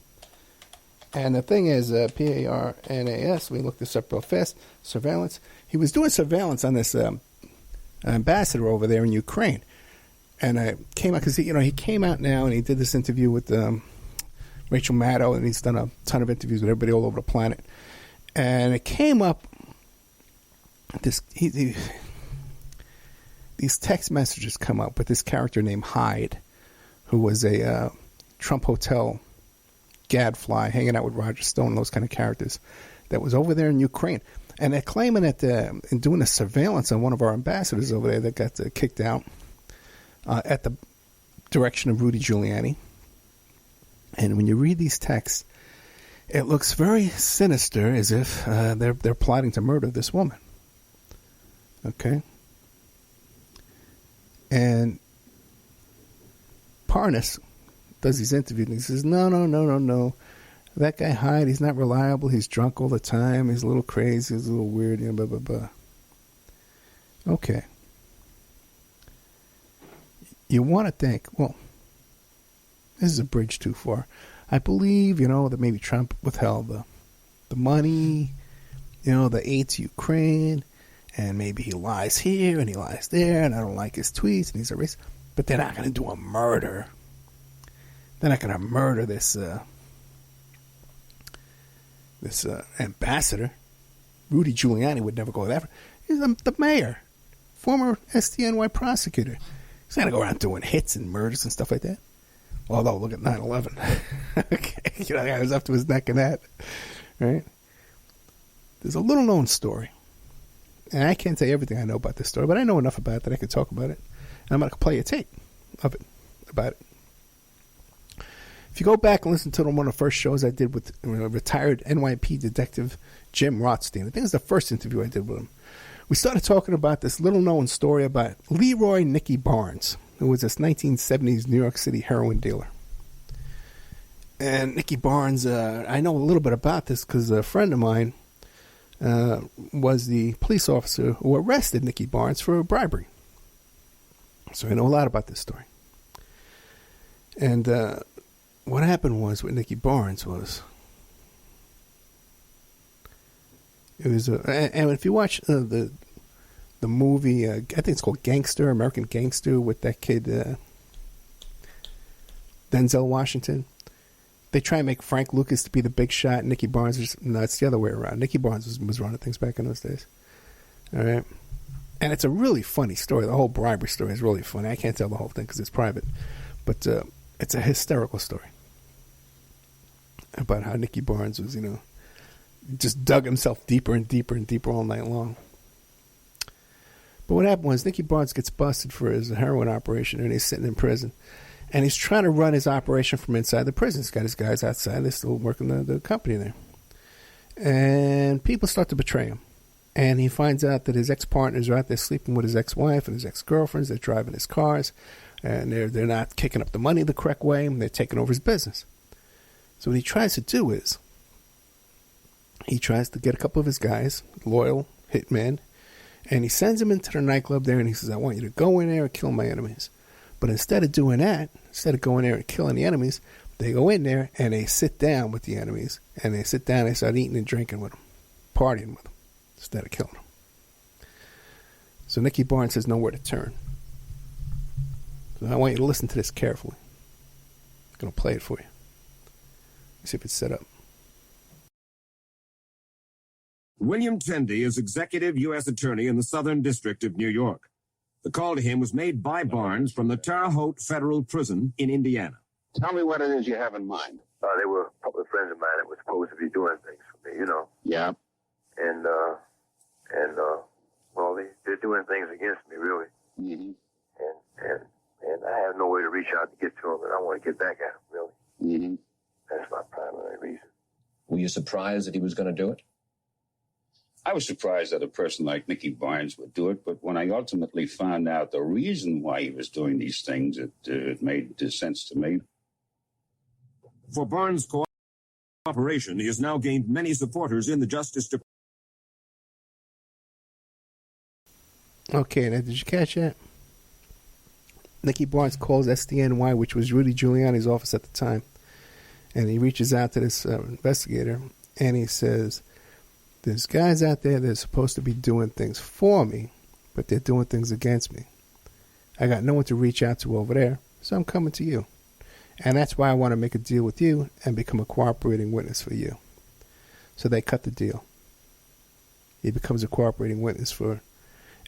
And the thing is, Parnas, we looked this up real fast, surveillance. He was doing surveillance on this ambassador over there in Ukraine. And it came out, because he came out now and he did this interview with Rachel Maddow, and he's done a ton of interviews with everybody all over the planet. And it came up these text messages come up with this character named Hyde, who was a Trump Hotel gadfly hanging out with Roger Stone and those kind of characters that was over there in Ukraine. And they're claiming that in doing a surveillance on one of our ambassadors over there that got kicked out at the direction of Rudy Giuliani. And when you read these texts, it looks very sinister, as if they're plotting to murder this woman. Okay? And Parnas does these interviews, and he says, no. That guy Hyde, he's not reliable. He's drunk all the time. He's a little crazy. He's a little weird, blah, blah, blah. Okay. You want to think, well, this is a bridge too far. I believe, that maybe Trump withheld the money, the aid to Ukraine, and maybe he lies here and he lies there, and I don't like his tweets, and he's a racist. But they're not going to do a murder. They're not going to murder this ambassador. Rudy Giuliani would never go that far. He's the mayor, former SDNY prosecutor. He's not going to go around doing hits and murders and stuff like that. Although, look at 9/11. Okay, the guy was up to his neck in that. Right? There's a little-known story. And I can't tell you everything I know about this story, but I know enough about it that I can talk about it. And I'm going to play a tape of it, about it. If you go back and listen to one of the first shows I did with retired NYP detective Jim Rothstein, I think it was the first interview I did with him, we started talking about this little-known story about Leroy Nicky Barnes, who was this 1970s New York City heroin dealer. And Nicky Barnes, I know a little bit about this because a friend of mine was the police officer who arrested Nicky Barnes for bribery. So I know a lot about this story. And what happened was with Nicky Barnes was, and if you watch the movie, I think it's called Gangster, American Gangster, with that kid Denzel Washington. They try and make Frank Lucas to be the big shot. Nicky Barnes, no, it's the other way around. Nicky Barnes was running things back in those days. All right. And it's a really funny story. The whole bribery story is really funny. I can't tell the whole thing because it's private. But it's a hysterical story about how Nicky Barnes was, just dug himself deeper and deeper and deeper all night long. But what happened was Nicky Barnes gets busted for his heroin operation, and he's sitting in prison. And he's trying to run his operation from inside the prison. He's got his guys outside. They're still working the company there. And people start to betray him. And he finds out that his ex-partners are out there sleeping with his ex-wife and his ex-girlfriends. They're driving his cars. And they're not kicking up the money the correct way. And they're taking over his business. So what he tries to do is he tries to get a couple of his guys, loyal hitmen, and he sends them into the nightclub there, and he says, I want you to go in there and kill my enemies. But instead of doing that, instead of going there and killing the enemies, they go in there and they sit down with the enemies, and they sit down and they start eating and drinking with them, partying with them, instead of killing them. So Nicky Barnes has nowhere to turn. So I want you to listen to this carefully. I'm going to play it for you. Let's see if it's set up. William Tendy is executive U.S. attorney in the Southern District of New York. The call to him was made by Barnes from the Terre Haute Federal Prison in Indiana. Tell me what it is you have in mind. They were a couple of friends of mine that were supposed to be doing things for me, Yeah. And well, they're doing things against me, really. Mm-hmm. And I have no way to reach out to get to them, and I want to get back at them, really. Mm-hmm. That's my primary reason. Were you surprised that he was going to do it? I was surprised that a person like Nicky Barnes would do it, but when I ultimately found out the reason why he was doing these things, it made sense to me. For Barnes' cooperation, he has now gained many supporters in the Justice Department. Okay, now did you catch that? Nicky Barnes calls SDNY, which was Rudy Giuliani's office at the time, and he reaches out to this investigator, and he says, there's guys out there that are supposed to be doing things for me, but they're doing things against me. I got no one to reach out to over there, so I'm coming to you. And that's why I want to make a deal with you and become a cooperating witness for you. So they cut the deal. he becomes a cooperating witness for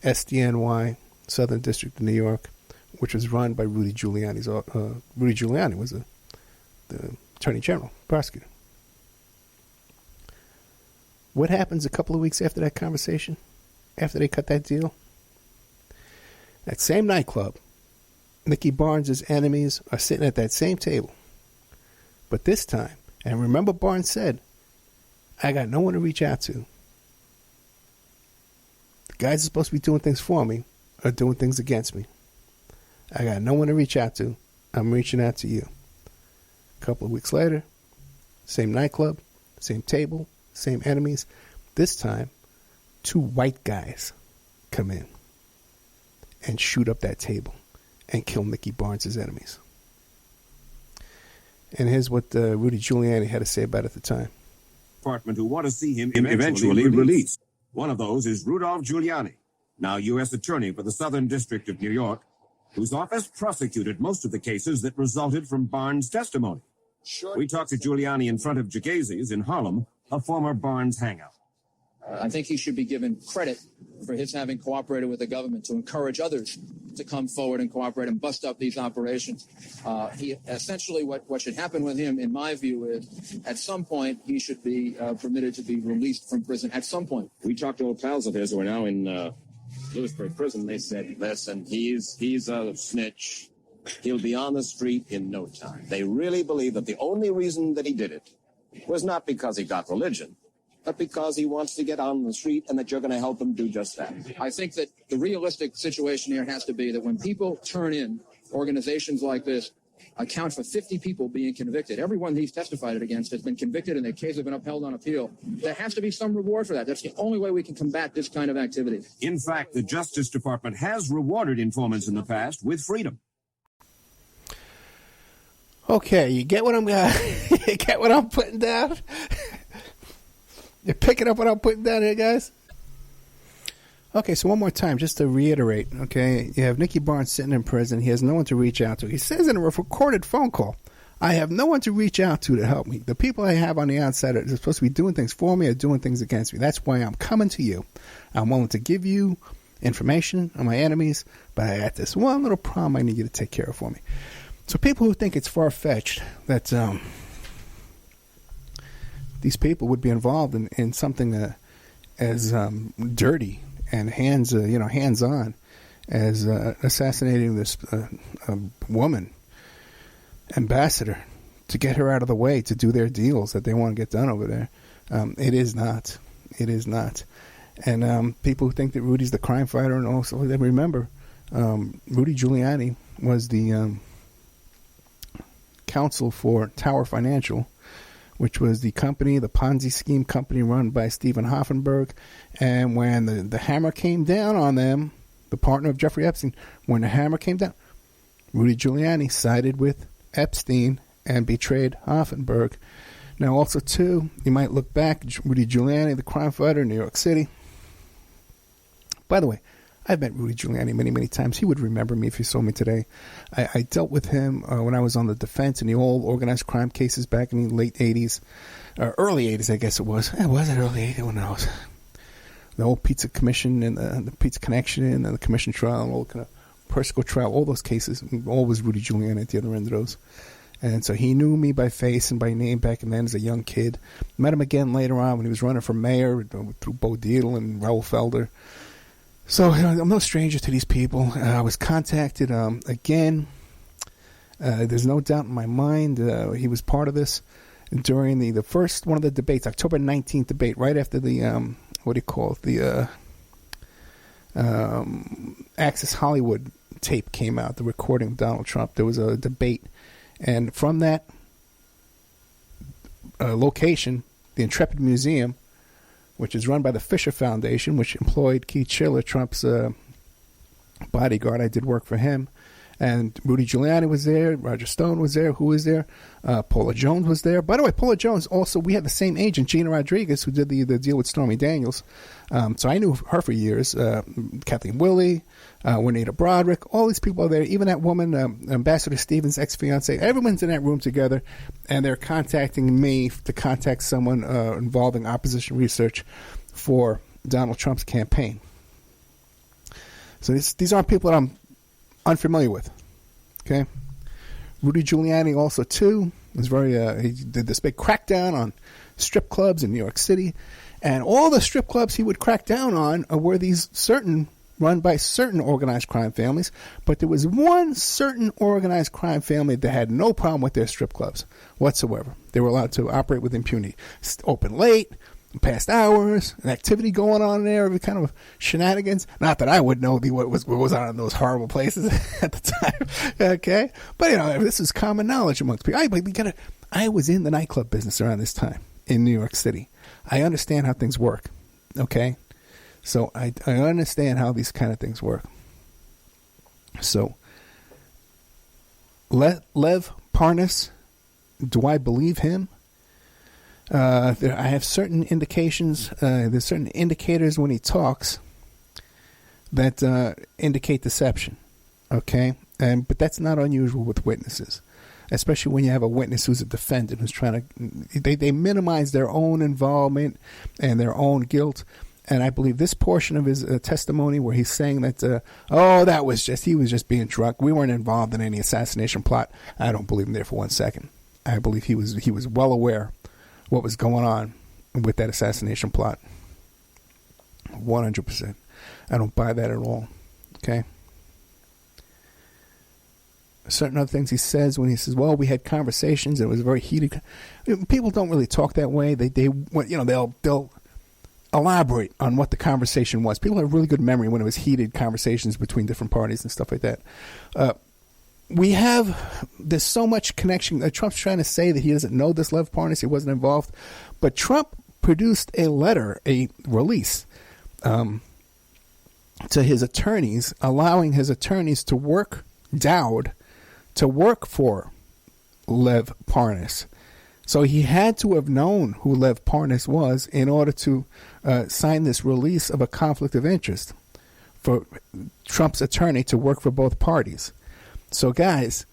SDNY, Southern District of New York, which was run by Rudy Giuliani. Rudy Giuliani was the Attorney General, prosecutor. What happens a couple of weeks after that conversation? After they cut that deal? That same nightclub, Nicky Barnes' enemies are sitting at that same table. But this time, and remember Barnes said, I got no one to reach out to. The guys are supposed to be doing things for me are doing things against me. I got no one to reach out to. I'm reaching out to you. A couple of weeks later, same nightclub, same table, same enemies. This time, 2 white guys come in and shoot up that table and kill Nicky Barnes' enemies. And here's what Rudy Giuliani had to say about it at the time. Department who want to see him eventually released. One of those is Rudolph Giuliani, now U.S. Attorney for the Southern District of New York, whose office prosecuted most of the cases that resulted from Barnes' testimony. We talked to Giuliani in front of Jagazzi's in Harlem, a former Barnes hangout. I think he should be given credit for his having cooperated with the government to encourage others to come forward and cooperate and bust up these operations. He essentially, what should happen with him, in my view, is at some point he should be permitted to be released from prison. At some point. We talked to old pals of his who are now in Lewisburg prison. They said, listen, he's a snitch. He'll be on the street in no time. They really believe that the only reason that he did it was not because he got religion, but because he wants to get on the street and that you're going to help him do just that. I think that the realistic situation here has to be that when people turn in, organizations like this account for 50 people being convicted. Everyone he's testified against has been convicted and their cases have been upheld on appeal. There has to be some reward for that. That's the only way we can combat this kind of activity. In fact, the Justice Department has rewarded informants in the past with freedom. Okay, you get what I'm you get what I'm putting down? You're picking up what I'm putting down here, guys? Okay, so one more time, just to reiterate, okay? You have Nicky Barnes sitting in prison. He has no one to reach out to. He says in a recorded phone call, I have no one to reach out to help me. The people I have on the outside are supposed to be doing things for me or doing things against me. That's why I'm coming to you. I'm willing to give you information on my enemies, but I got this one little problem I need you to take care of for me. So people who think it's far-fetched that these people would be involved in something as dirty and hands-on as assassinating this woman ambassador to get her out of the way to do their deals that they want to get done over there. It is not. It is not. And people who think that Rudy's the crime fighter, and also remember, Rudy Giuliani was the counsel for Tower Financial, which was the company, the Ponzi scheme company run by Stephen Hoffenberg. And when the hammer came down on them, the partner of Jeffrey Epstein, when the hammer came down, Rudy Giuliani sided with Epstein and betrayed Hoffenberg. Now, also, too, you might look back, Rudy Giuliani, the crime fighter in New York City. By the way, I've met Rudy Giuliani many, many times. He would remember me if he saw me today. I dealt with him when I was on the defense in the old organized crime cases back in the late 80s, or early 80s, I guess it was. Was it early 80s? When I was the old Pizza Commission and the Pizza Connection and the Commission trial and all kind of Persico trial, all those cases, always Rudy Giuliani at the other end of those. And so he knew me by face and by name back then as a young kid. Met him again later on when he was running for mayor through Bo Dietl and Raoul Felder. So I'm no stranger to these people. I was contacted again. There's no doubt in my mind he was part of this during the first one of the debates, October 19th debate, right after the, the Access Hollywood tape came out, the recording of Donald Trump. There was a debate. And from that location, the Intrepid Museum, which is run by the Fisher Foundation, which employed Keith Schiller, Trump's bodyguard. I did work for him. And Rudy Giuliani was there. Roger Stone was there. Who was there? Paula Jones was there. By the way, Paula Jones also, we had the same agent, Gina Rodriguez, who did the deal with Stormy Daniels. So I knew her for years. Kathleen Willey, Juanita Broderick, all these people are there. Even that woman, Ambassador Stevens' ex-fiance, everyone's in that room together. And they're contacting me to contact someone involving opposition research for Donald Trump's campaign. So these aren't people that I'm unfamiliar with. Okay, Rudy Giuliani also too was very. He did this big crackdown on strip clubs in New York City, and all the strip clubs he would crack down on were these run by certain organized crime families. But there was one certain organized crime family that had no problem with their strip clubs whatsoever. They were allowed to operate with impunity, open late, past hours, an activity going on there, every kind of shenanigans. Not that I would know what was on in those horrible places at the time. Okay, but this is common knowledge amongst people. I was in the nightclub business around this time in New York City. I understand how things work. Okay, so I understand how these kind of things work. So Lev Parnas, do I believe him? I have certain indications. There's certain indicators when he talks that indicate deception. Okay, but that's not unusual with witnesses, especially when you have a witness who's a defendant who's trying to. They minimize their own involvement and their own guilt. And I believe this portion of his testimony where he's saying that, he was just being drunk. We weren't involved in any assassination plot. I don't believe him there for 1 second. I believe he was well aware what was going on with that assassination plot. 100%. I don't buy that at all. Okay. Certain other things he says when he says, well, we had conversations. It was very heated. People don't really talk that way. They'll elaborate on what the conversation was. People have really good memory when it was heated conversations between different parties and stuff like that. There's so much connection. Trump's trying to say that he doesn't know this Lev Parnas, he wasn't involved. But Trump produced a letter, a release, to his attorneys, allowing his attorneys to work Dowd to work for Lev Parnas. So he had to have known who Lev Parnas was in order to sign this release of a conflict of interest for Trump's attorney to work for both parties. So, guys,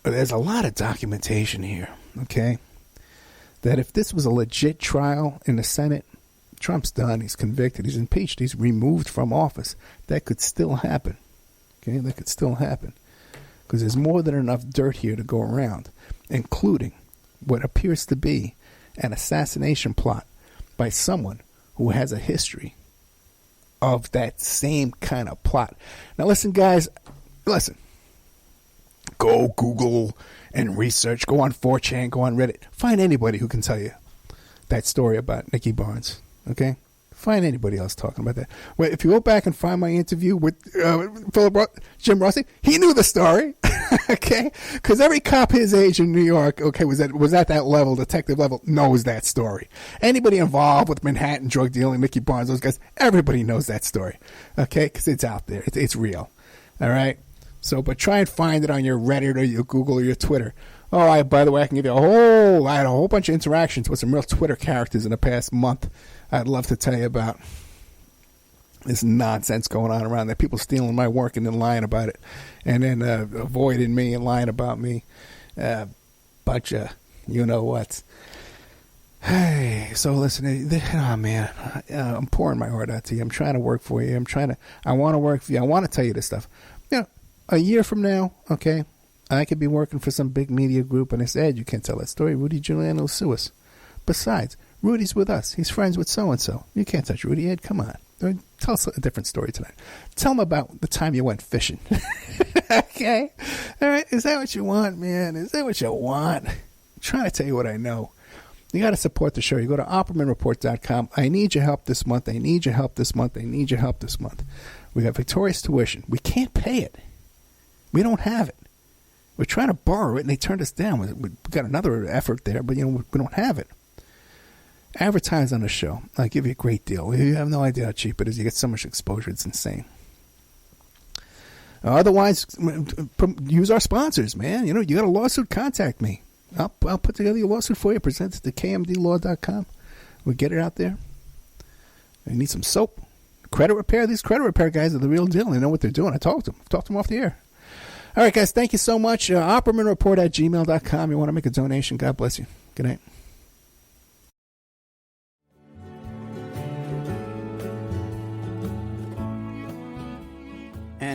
there's a lot of documentation here, okay, that if this was a legit trial in the Senate, Trump's done, he's convicted, he's impeached, he's removed from office. That could still happen, okay, that could still happen, because there's more than enough dirt here to go around, including what appears to be an assassination plot by someone who has a history of that same kind of plot. Now, listen, guys. Listen, go Google and research. Go on 4chan, go on Reddit. Find anybody who can tell you that story about Nicky Barnes, okay? Find anybody else talking about that. Well, if you go back and find my interview with Jim Rossi, he knew the story, okay? Because every cop his age in New York, okay, was at that level, detective level, knows that story. Anybody involved with Manhattan drug dealing, Nicky Barnes, those guys, everybody knows that story, okay? Because it's out there. It's real, all right? So, but try and find it on your Reddit or your Google or your Twitter. Oh, by the way, I can give you I had a whole bunch of interactions with some real Twitter characters in the past month. I'd love to tell you about this nonsense going on around there. People stealing my work and then lying about it. And then avoiding me and lying about me. Bunch of you-know-whats. Hey, so listen, oh man, I'm pouring my heart out to you. I'm trying to work for you. I want to work for you. I want to tell you this stuff. A year from now, okay, I could be working for some big media group and I said, you can't tell that story. Rudy Giuliani will sue us. Besides, Rudy's with us. He's friends with so-and-so. You can't touch Rudy, Ed. Come on. Tell us a different story tonight. Tell them about the time you went fishing. Okay? All right? Is that what you want, man? Is that what you want? I'm trying to tell you what I know. You got to support the show. You go to OppermanReport.com. I need your help this month. I need your help this month. I need your help this month. We got Victorious Tuition. We can't pay it. We don't have it. We're trying to borrow it, and they turned us down. We got another effort there, but we don't have it. Advertise on the show. I'll give you a great deal. You have no idea how cheap it is. You get so much exposure. It's insane. Otherwise, use our sponsors, man. You got a lawsuit, contact me. I'll put together your lawsuit for you. Present it to kmdlaw.com. We'll get it out there. You need some soap. Credit repair. These credit repair guys are the real deal. They know what they're doing. I talked to them. Talked to them off the air. All right, guys. Thank you so much. OppermanReport@gmail.com. You want to make a donation? God bless you. Good night.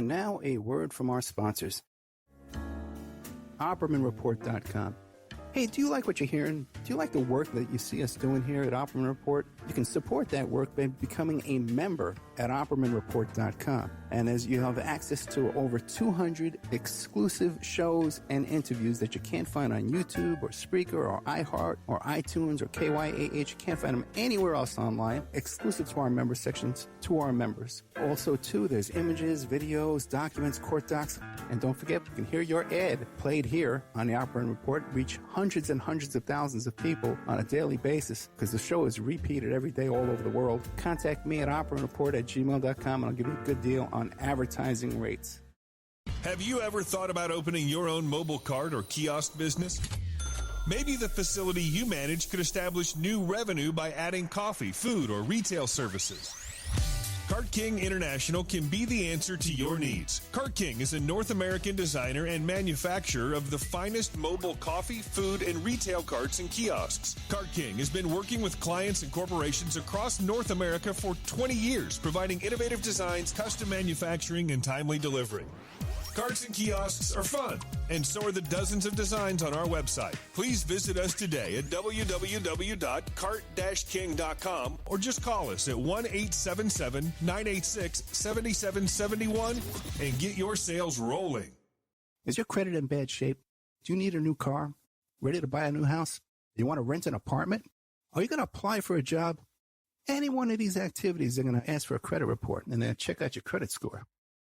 And now a word from our sponsors. OppermanReport.com. Hey, do you like what you're hearing? Do you like the work that you see us doing here at Opperman Report? You can support that work by becoming a member at OppermanReport.com. And as you have access to over 200 exclusive shows and interviews that you can't find on YouTube or Spreaker or iHeart or iTunes or KYAH. You can't find them anywhere else online, exclusive to our member sections, to our members. Also, too, there's images, videos, documents, court docs. And don't forget, you can hear your ad played here on the Opperman Report, reach hundreds and hundreds of thousands of people on a daily basis because the show is repeated every day all over the world. Contact me at oppermanreport@gmail.com and I'll give you a good deal on advertising rates. Have you ever thought about opening your own mobile cart or kiosk business? Maybe the facility you manage could establish new revenue by adding coffee, food, or retail services. Cart King International can be the answer to your needs. Cart King is a North American designer and manufacturer of the finest mobile coffee, food, and retail carts and kiosks. Cart King has been working with clients and corporations across North America for 20 years, providing innovative designs, custom manufacturing, and timely delivery. Carts and kiosks are fun, and so are the dozens of designs on our website. Please visit us today at www.cart-king.com or just call us at 1-877-986-7771 and get your sales rolling. Is your credit in bad shape? Do you need a new car? Ready to buy a new house? You want to rent an apartment? Are you going to apply for a job? Any one of these activities, they're going to ask for a credit report and then check out your credit score.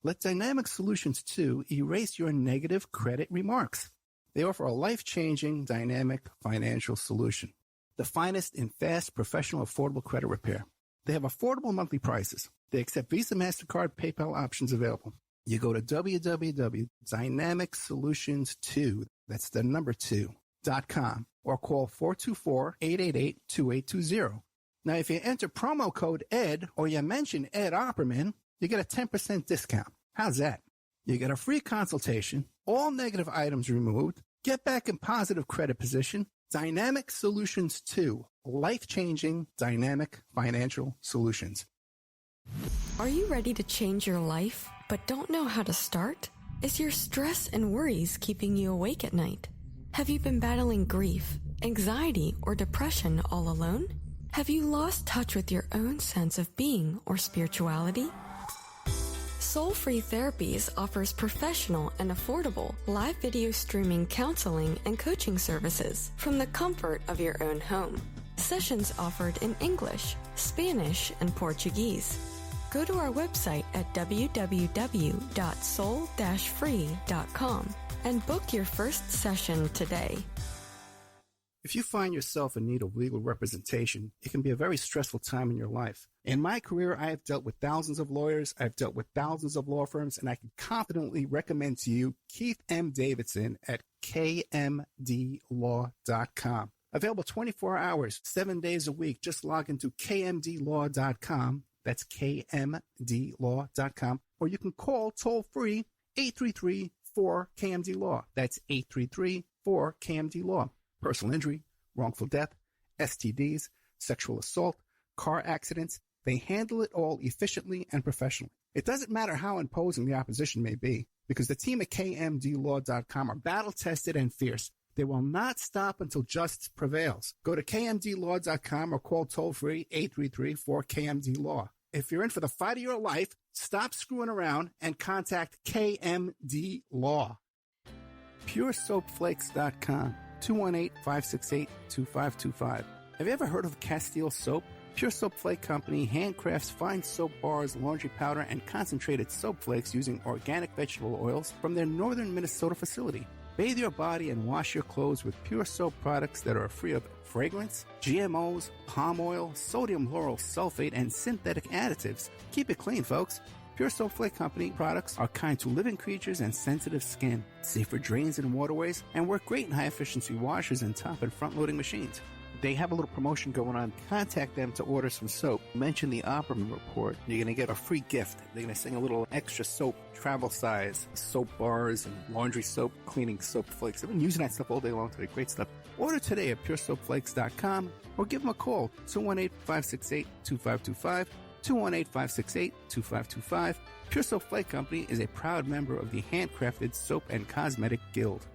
Let Dynamic Solutions 2 erase your negative credit remarks. They offer a life-changing, dynamic financial solution. The finest in fast, professional, affordable credit repair. They have affordable monthly prices. They accept Visa, MasterCard, PayPal options available. You go to www.dynamicsolutions2, that's the number 2.com, or call 424-888-2820. Now, if you enter promo code ED or you mention Ed Opperman, you get a 10% discount. How's that? You get a free consultation, all negative items removed, get back in positive credit position. Dynamic Solutions 2, life-changing dynamic financial solutions. Are you ready to change your life, but don't know how to start? Is your stress and worries keeping you awake at night? Have you been battling grief, anxiety, or depression all alone? Have you lost touch with your own sense of being or spirituality? Soul Free Therapies offers professional and affordable live video streaming counseling and coaching services from the comfort of your own home. Sessions offered in English, Spanish, and Portuguese. Go to our website at www.soul-free.com and book your first session today. If you find yourself in need of legal representation, it can be a very stressful time in your life. In my career, I have dealt with thousands of lawyers, I've dealt with thousands of law firms, and I can confidently recommend to you Keith M. Davidson at kmdlaw.com. Available 24 hours, 7 days a week. Just log into kmdlaw.com. That's kmdlaw.com. Or you can call toll-free 833-4KMD-LAW. That's 833-4KMD-LAW. Personal injury, wrongful death, STDs, sexual assault, car accidents. They handle it all efficiently and professionally. It doesn't matter how imposing the opposition may be, because the team at kmdlaw.com are battle-tested and fierce. They will not stop until justice prevails. Go to kmdlaw.com or call toll-free 833-4KMD-LAW. If you're in for the fight of your life, stop screwing around and contact KMD Law. PureSoapFlakes.com. 218-568-2525. Have you ever heard of Castile Soap? Pure Soap Flake Company handcrafts fine soap bars, laundry powder, and concentrated soap flakes using organic vegetable oils from their northern Minnesota facility. Bathe your body and wash your clothes with Pure Soap products that are free of fragrance, GMOs, palm oil, sodium lauryl sulfate, and synthetic additives. Keep it clean, folks. Pure Soap Flake Company products are kind to living creatures and sensitive skin, safe for drains and waterways, and work great in high-efficiency washers and top and front-loading machines. They have a little promotion going on. Contact them to order some soap. Mention the Opperman Report. You're going to get a free gift. They're going to send a little extra soap, travel size, soap bars and laundry soap, cleaning soap flakes. I've been using that stuff all day long today. Great stuff. Order today at puresoapflakes.com or give them a call, 218-568-2525. 218-568-2525. Pure Soap Flake Company is a proud member of the Handcrafted Soap and Cosmetic Guild.